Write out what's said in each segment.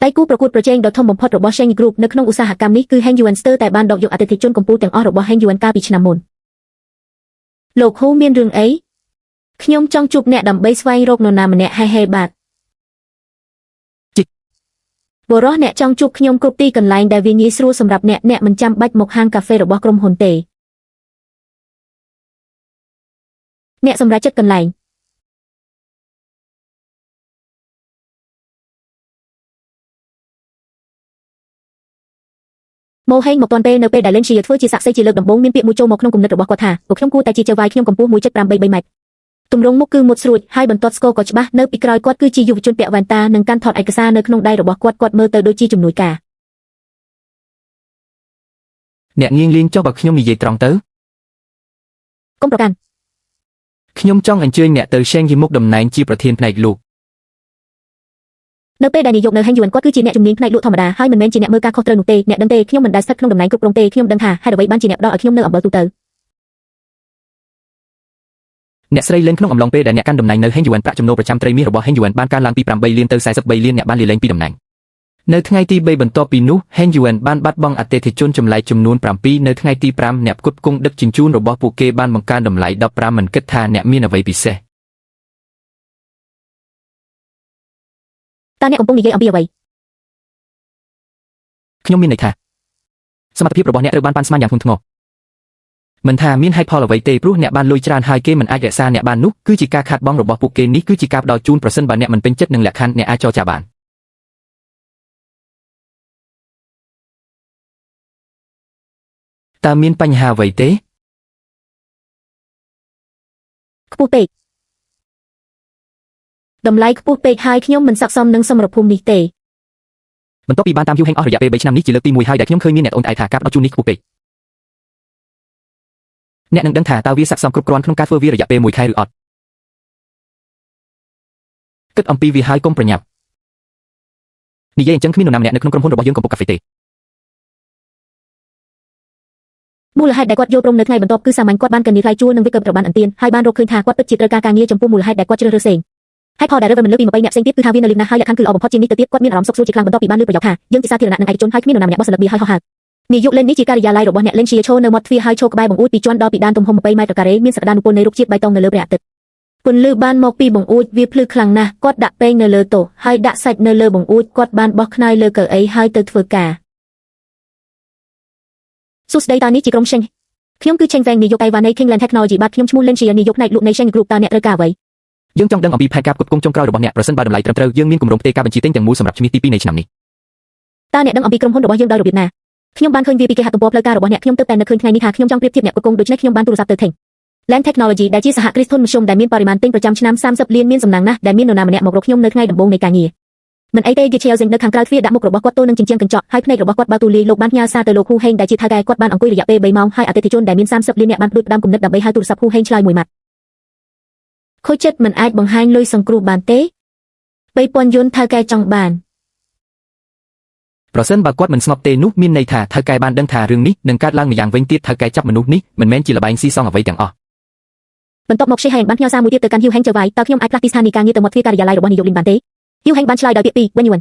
តែគូប្រកួតប្រជែងដ៏ធំបំផុតរបស់ Sheng Group នៅក្នុងឧស្សាហកម្មនេះគឺ Heng Yuan Stir តែបានដកយកអតិថិជនកំពូលទាំងអស់របស់ Heng Yuan កាលពីឆ្នាំមុនលោកហ៊ូមានរឿងអីខ្ញុំចង់ជួបអ្នកដើម្បីស្វែងរកនរណាម្នាក់ហេបាទបុរសអ្នកចង់ជួបខ្ញុំគ្រប់ទីកន្លែងដែលវាងាយស្រួលសម្រាប់អ្នកមិនចាំបាច់មកហាងកាហ្វេរបស់ក្រុមហ៊ុនទេអ្នកសម្រេចចិត្តកន្លែងម៉ូហេងមកទាន់ពេលនៅពេលដែលលេនជាធ្វើជាសាក់សីជាលើកដំបូងមានពាក្យមួយចូលមកក្នុងគំនិតរបស់គាត់ថាពួកខ្ញុំគួរតែជាចៅវាយខ្ញុំកម្ពស់ 1.83 ម៉ែត្រទម្រង់មុខគឺមុតស្រួចហើយបន្ទាត់ស្គរក៏ច្បាស់នៅពីក្រោយគាត់គឺជាយុវជនពាក់វ៉ែនតានិងកាន់ថតឯកសារនៅក្នុងដៃរបស់គាត់មើលទៅដូចជាជំនួយការអ្នកងៀងលៀងចុះបើខ្ញុំនិយាយត្រង់ទៅកុំប្រកាន់ខ្ញុំចង់អញ្ជើញអ្នកទៅ Sheng ជាមុខតំណែងជាប្រធានផ្នែកលក់នៅពេលដែលនាយកនៅ Heng Yuan គាត់គឺជាអ្នកជំនាញផ្នែកលក់ធម្មតាហើយមិនមែនជាអ្នកមើលការខុសត្រូវនោះទេអ្នកដឹងទេខ្ញុំមិនដែលស្ថិតក្នុងតំណែងគ្រប់គ្រងទេខ្ញុំដឹងថាហេតុអ្វីបានជាអ្នកផ្ដល់ឲ្យខ្ញុំនៅអំបិលទូទៅអ្នកស្រីលេនក្នុងអំឡុងពេលដែលអ្នកកាន់តំណែងនៅ Heng Yuan ប្រាក់ចំណូលប្រចាំត្រីមាសរបស់ Heng Yuan បានកើនឡើងពី8លានទៅ43លានអ្នកបានលាលែងពីតំណែងនៅថ្ងៃទី3បន្ទាប់ពីនោះ Heng Yuan បានបាត់បង់អតិថិជនចម្លែកចំនួន7នៅថ្ងៃទី5អ្នកផ្គត់ផ្គង់ដឹកជញ្ជូនរបស់ពួកគេបានបង្កើនតម្លៃ15មិនគិតថាអ្នកមានអ្វីពិសេសតើអ្នកកំពុងនិយាយអំពីអ្វីខ្ញុំមានន័យថាសមត្ថភាពរបស់អ្នកត្រូវបានប៉ាន់ស្មានយ៉ាងធ្ងន់ធ្ងរមិនថាមានហេតុផលអ្វីទេព្រោះអ្នកបានលុយច្រើនហើយគេមិនអាចរក្សាអ្នកបាននោះគឺជាការខាតបង់របស់ពួកគេនេះគឺជាការផ្ដល់ជូនប្រសិនបើអ្នកមិនពេញចិត្តនឹងលក្ខខណ្ឌអ្នកអាចចរចាបានតើមានបញ្ហាអ្វីទេខ្ពស់ពេកតម្លៃខ្ពស់ពេកហើយខ្ញុំមិនស័ក្តិសមនឹងសមរភូមិនេះទេបន្ទាប់ពីបានតាមយូហេងអស់រយៈពេល3ឆ្នាំនេះជាលើកទី1ហើយដែលខ្ញុំឃើញមានអ្នកត្អូញត្អែរថាការផ្ដល់ជូននេះខ្ពស់ពេកអ្នកនឹងដឹងថាតើវាស័ក្តិសមគ្រប់គ្រាន់ក្នុងការធ្វើវារយៈពេល1ខែឬអត់គិតអំពីវាហើយកុំប្រញាប់និយាយអញ្ចឹងគ្មាននរណាម្នាក់នៅក្នុងក្រុមហ៊ុនរបស់យើងកំពុងកាហ្វេទេមូលហេតុដែលគាត់យល់ព្រមនៅថ្ងៃបន្ទាប់គឺសាមញ្ញគាត់បានកន្លៀថ្លៃជួលនិងវាក៏ត្រូវបានអន្ទានហើយបានរកឃើញថាគាត់ពិតជាត្រូវការការងារចំពោះមូលហេតុដែលគាត់ជ្រើសរើសផ្សេងហើយផលដែលរើសមិនលើពី20អ្នកផ្សេងទៀតគឺថាវានៅលឿនណាស់ហើយលក្ខខណ្ឌគឺល្អបំផុតជាងនេះទៅទៀតគាត់មានអារម្មណ៍សុខស្រួលជាខ្លាំងបន្ទាប់ពីបានលើប្រយោគថាយើងជាសាធារណៈនិងឯកជនហើយគ្មាននរណាម្នាក់បោះសន្លឹកវាហើយហោះហើរនាយកលេននេះជាការិយាល័យរបស់អ្នកលេនជាឈរនៅមាត់ទ្វារហើយឈរក្បែរបង្អួចពីជាន់ដល់ពីដានទំហំ20ម៉ែត្រការ៉េមានសក្តានុពលនៃរុក្ខជាតិបៃតងនៅលើព្រះអាទិត្យពន្លឺបានមកពីបង្អួចវាភ្លឺខ្លាំងណាស់គាត់ដាក់ពេងនៅលើតុហើយដាក់សាច់នៅលើបង្អួចគាត់បានបោះខ្នើយលើកៅអីហើយទៅធ្វើការសួស្ដីតើនេះជាក្រុម Sheng ខ្ញុំគឺ Cheng Feng នាយកតៃវ៉ានៃ Kingland Technology បាទខ្ញុំឈ្មោះលេនជានាយកផ្នែកលក់នៃ Sheng Group តើអ្នកត្រូវការអ្វីយើងចង់ដឹងអំពីផែនការផ្គត់ផ្គង់ចុងក្រោយរបស់អ្នកប្រសិនបើតម្លៃត្រឹមត្រូវយើងមានគម្រោងផ្ទេរការបញ្ជីទិញទាំងមូលសម្រាប់ជំនាញទី2នៃឆ្នាំនេះតើអ្នកដឹងអំពីក្រុមហ៊ុនរបស់យើងដោយរបៀបណាខ្ញុំបានឃើញវាពីគេហទំព័រផ្លូវការរបស់អ្នកខ្ញុំទើបតែនឹកឃើញថ្ងៃនេះថាខ្ញុំចង់ប្រៀបធៀបអ្នកផ្គត់ផ្គង់ដូច្នេះខ្ញុំបានទូរស័ព្ទទៅ Land Technology ដែលជាសហគ្រាសធុនមធ្យមដែលមានបរិមាណទិញប្រចាំឆ្នាំ30លានមានសំណាងណាស់ដែលមាននរណាម្នាក់មករកខ្ញុំនៅថ្ងៃដំបូងនៃការងារមិនអីទេ Gichel Zeng នៅខាងក្រៅទ្វារដាក់មុខរបស់គាត់ទល់នឹងជញ្ជាំងកញ្ចក់ហើយភ្នែករបស់គាត់បើកទូលាយលោកបានផ្ញើសារទៅលោកហ៊ូហេងដែលជាថៅកែគាត់បានអង្គុយរយៈពេល3ម៉ោងហើយអតិថិជនដែលមាន30លានអ្នកបានផ្ដួចផ្ដើមគំនិតដើម្បីហៅទូរស័ព្ទហ៊ូហេងឆ្លើយមួយម៉ាត់ខូចចិត្តមិនអាចបង្ហាញលុយសង្គ្រោះបានទេ3000យន្តថៅកែចង់បានប្រសិនបើគាត់មិនស្ងប់ទេនោះមានន័យថាថៅកែបានដឹងថារឿងនេះនឹងកើតឡើងម្យ៉ាងវិញទៀតថៅកែចាប់មនុស្សនេះមិនមែនជាលបែងស៊ីសងអ្វីទាំងអស់បន្ទាប់មកShengបានផ្ញើសារមួយទៀតទៅកាន់ហ៊ីវហេងចៅវាយតើខ្ញុំអាចផ្លាស់ទីស្ថានីយ៍ការងារទៅមាត់ទ្វារការិយាល័យរបស់នាយកលីនបានទេហ៊ីវហេងបានឆ្លើយដោយពាក្យពីរវិញយួន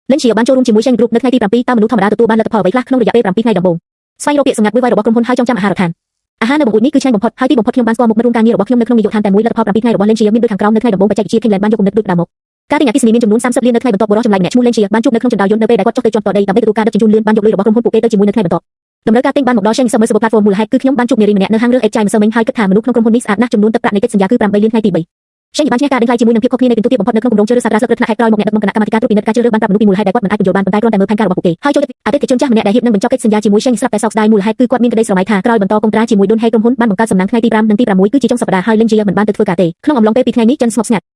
លេនជាបានចូលរួមជាមួយ Sheng Group នៅថ្ងៃទី7តើមនុស្សធម្មតាទទួលបានលទ្ធផលអ្វីខ្លះក្នុងរយៈពេល7ថ្ងៃដំបូងស្វែងរកពាក្យសម្ងាត់មួយរបស់ក្រុមហ៊ុនហើយចងចាំអាហារដ្ឋានអាហារនៅបង្អួចនេះគឺឆ្ងាញ់បំផុតហើយទីបំផុតខ្ញុំបានស្គាល់មុខមិត្តរួមការងាររបស់ខ្ញុំនៅក្នុងនាយកដ្ឋានតែមួយលទ្ធផល7ថ្ងៃរបស់លេនជាមានដូចខាងក្រោមនៅថ្ងៃដំបូងបច្ចេកវិទ្យា Kingland បានយកគំនិតដូចដើមមកការទិញអគ្គិសនីមានចំនួន30លាននៅថ្ងៃបន្ទាប់បុរសចម្លែកម្នាក់ឈ្មោះលេនជាបានជួបនៅក្នុងចណ្ដោយន្តនៅពេលដែលគាត់ចុះទៅជាន់តដីដើម្បីទទួលការដឹកជញ្ជូនលឿនបានយកលុយរបស់ក្រុមហ៊ុនពួកគេទៅជាមួយនៅថ្ងៃបន្ទាប់តម្រូវការទិញបានមកដល់ Sheng Submersible Platform មូលហេតុគឺខ្ញុំបានជួបនារីម្នាក់នៅហាងរឿង H ចាយម្សិលមិញហើយគិតថាមនុស្សក្នុងក្រុមហ៊ុននេះស្អាតណាស់ចំនួនទឹកប្រាក់នៃកិច្ចសន្យាគឺ8លានថ្ងៃទី3 Shengបានឈ្នះការដេញថ្លៃជាមួយនឹងភាពខុសគ្នានៃពិន្ទុទាបបំផុតនៅក្នុងគម្រោងជ្រើសរើសសាស្ត្រាសិស្សថ្នាក់ហេតុក្រោយមកអ្នកដឹកនាំគណៈកម្មាធិការត្រួតពិនិត្យការជ្រើសរើសបានប្រាប់មនុស្សពីមូលហេតុដែលគាត់មិនអាចបញ្យល់បានប៉ុន្តែគ្រាន់តែមើលផែនការរបស់ពួកគេហើយចូលចិត្តអតិថិជនចាស់ម្នាក់ដែលហ៊ាននឹងបញ្ចប់កិច្ចសន្យាជាមួយ Sheng ស្រាប់តែសោកស្ដាយមូលហេតុគឺគាត់មានក្តីស្រមៃថាក្រោយបន្តកុងត្រាជាមួយ Don Hay ក្រុមហ៊ុនបានបង្កើតសំណាងថ្ងៃទី5និងទី6គឺជាចុងសប្តាហ៍ហើយ Lin Jia មិនបានទៅធ្វើការទេក្នុងអំឡុងពេល2ថ្ងៃនេះចិនស្ងប់ស្ងាត់